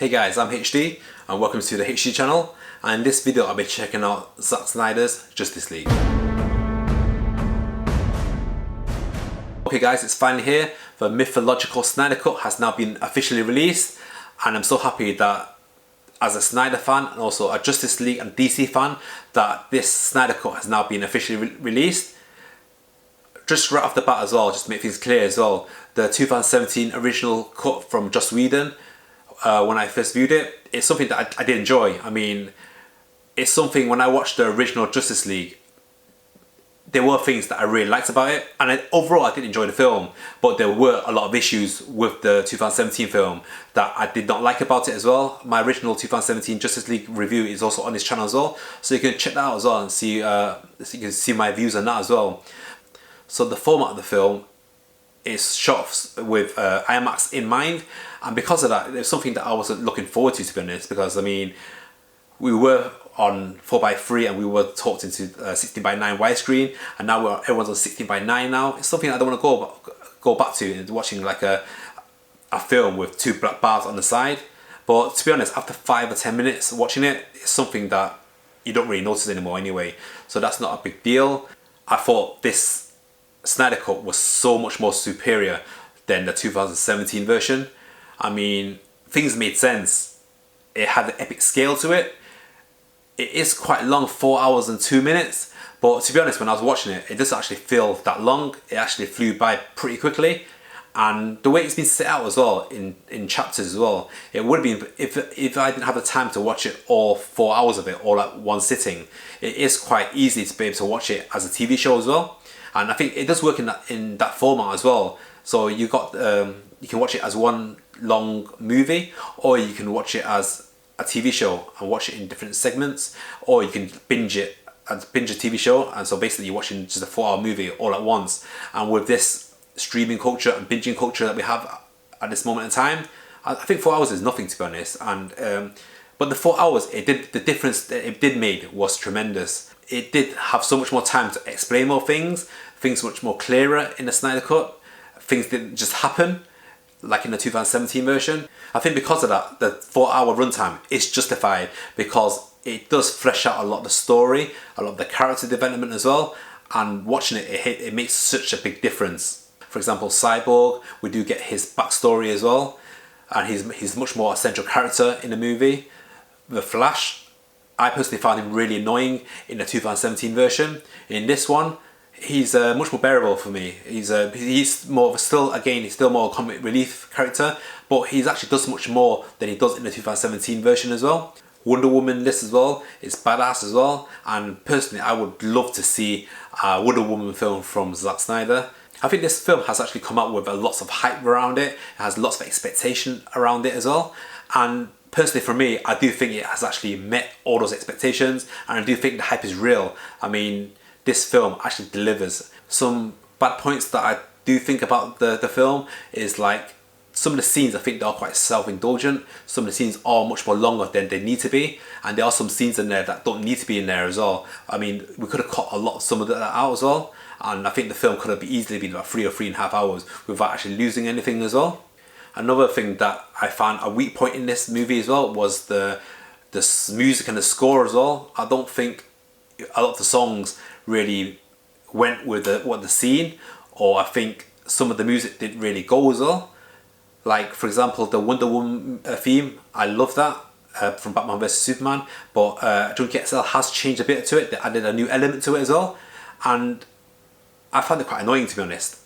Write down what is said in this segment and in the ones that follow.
Hey guys, I'm HD and welcome to the HD channel, and in this video I'll be checking out Zack Snyder's Justice League. Okay guys, it's finally here. The mythological Snyder Cut has now been officially released, and I'm so happy that as a Snyder fan and also a Justice League and DC fan that this Snyder Cut has now been officially released. Just right off the bat as well, just to make things clear as well, the 2017 original cut from Joss Whedon, when I first viewed it, it's something that I did enjoy. I mean, it's something when I watched the original Justice League, there were things that I really liked about it, and overall I did enjoy the film, but there were a lot of issues with the 2017 film that I did not like about it as well. My original 2017 Justice League review is also on this channel as well, so you can check that out as well and see, so you can see my views on that as well. So the format of the film is shot with IMAX in mind, and because of that, it's something that I wasn't looking forward to be honest, because I mean, we were on 4:3 and we were talked into 16:9 widescreen, and now everyone's on 16:9 now. It's something I don't want to go back to, and watching like a film with two black bars on the side. But to be honest, after 5 or 10 minutes watching it, it's something that you don't really notice anymore anyway, so that's not a big deal. I thought this Snyder Cut was so much more superior than the 2017 version. I mean, things made sense. It had an epic scale to it. It is quite long, 4 hours and 2 minutes, but to be honest, when I was watching it, it doesn't actually feel that long. It actually flew by pretty quickly, and the way it's been set out as well, in chapters as well, it would have been, if I didn't have the time to watch it all 4 hours of it all at one sitting, it is quite easy to be able to watch it as a TV show as well. And I think it does work in that format as well. So you can watch it as one long movie, or you can watch it as a TV show and watch it in different segments, or you can binge a TV show, and so basically you're watching just a 4 hour movie all at once. And with this streaming culture and binging culture that we have at this moment in time, I think 4 hours is nothing, to be honest. And but the 4 hours, the difference that it did make was tremendous. It did have so much more time to explain more things much more clearer in the Snyder Cut. Things didn't just happen like in the 2017 version. I think because of that, the 4 hour runtime is justified, because it does flesh out a lot of the story, a lot of the character development as well, and watching it makes such a big difference. For example, Cyborg, we do get his backstory as well, and he's much more a central character in the movie. The Flash, I personally found him really annoying in the 2017 version. In this one, he's much more bearable for me. He's more of he's still more a comic relief character, but he's actually does much more than he does in the 2017 version as well. Wonder Woman, this as well, is badass as well, and personally I would love to see a Wonder Woman film from Zack Snyder. I think this film has actually come out with lots of hype around it. It has lots of expectation around it as well, and personally for me, I do think it has actually met all those expectations, and I do think the hype is real. I mean, this film actually delivers. Some bad points that I do think about the film is like some of the scenes, I think they are quite self-indulgent. Some of the scenes are much more longer than they need to be, and there are some scenes in there that don't need to be in there as well. I mean, we could have cut some of that out as well, and I think the film could have easily been about 3 or 3.5 hours without actually losing anything as well. Another thing that I found a weak point in this movie as well was the music and the score as well. I don't think a lot of the songs really went with the scene, or I think some of the music didn't really go as well. Like for example, the Wonder Woman theme, I love that from Batman vs Superman, but Junkie XL has changed a bit to it. They added a new element to it as well, and I found it quite annoying, to be honest.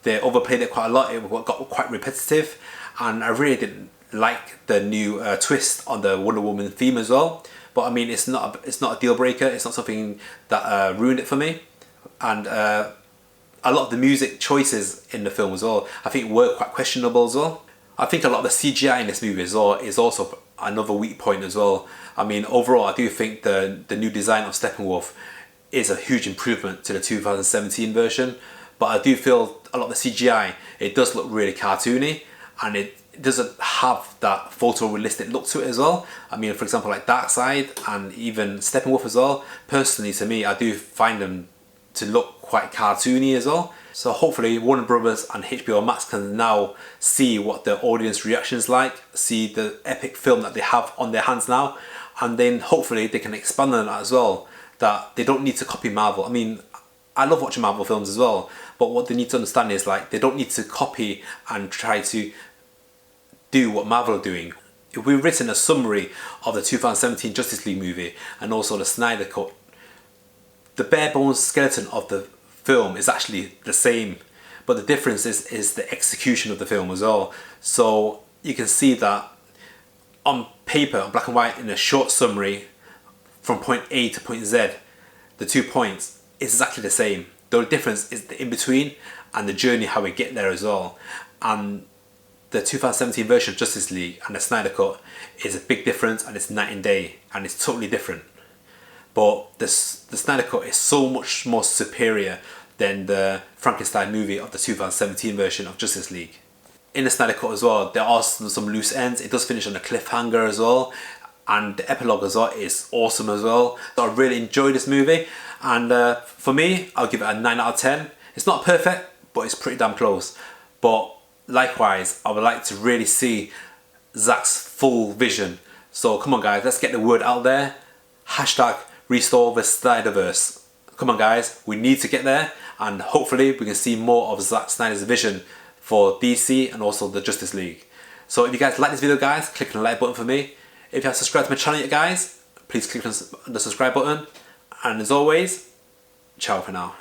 They overplayed it quite a lot. It got quite repetitive, and I really didn't like the new twist on the Wonder Woman theme as well. But I mean, it's not a deal breaker. It's not something that ruined it for me. And a lot of the music choices in the film as well, I think were quite questionable as well. I think a lot of the CGI in this movie as well is also another weak point as well. I mean, overall, I do think the new design of Steppenwolf is a huge improvement to the 2017 version. But I do feel a lot of the CGI, it does look really cartoony, and it doesn't have that photorealistic look to it as well. I mean, for example, like Darkseid and even Steppenwolf as well, personally to me, I do find them to look quite cartoony as well. So hopefully Warner Brothers and HBO Max can now see what the audience reaction is like, see the epic film that they have on their hands now, and then hopefully they can expand on that as well, that they don't need to copy Marvel. I mean, I love watching Marvel films as well, but what they need to understand is like they don't need to copy and try to do what Marvel are doing. If we've written a summary of the 2017 Justice League movie and also the Snyder Cut, the bare bones skeleton of the film is actually the same, but the difference is the execution of the film as well. So you can see that on paper, on black and white, in a short summary from point A to point Z, the 2 points is exactly the same. The only difference is the in-between and the journey, how we get there as well. And the 2017 version of Justice League and the Snyder Cut is a big difference, and it's night and day, and it's totally different. But the Snyder Cut is so much more superior than the Frankenstein movie of the 2017 version of Justice League. In the Snyder Cut as well, there are some loose ends. It does finish on a cliffhanger as well, and the epilogue as well is awesome as well. So I really enjoyed this movie, and for me, I'll give it a 9 out of 10. It's not perfect, but it's pretty damn close. But likewise, I would like to really see Zack's full vision. So come on guys, let's get the word out there. Hashtag restore the Snyderverse. Come on guys, we need to get there, and hopefully we can see more of Zack Snyder's vision for DC and also the Justice League. So if you guys like this video guys, click on the like button for me. If you haven't subscribed to my channel yet guys, please click on the subscribe button. And as always, ciao for now.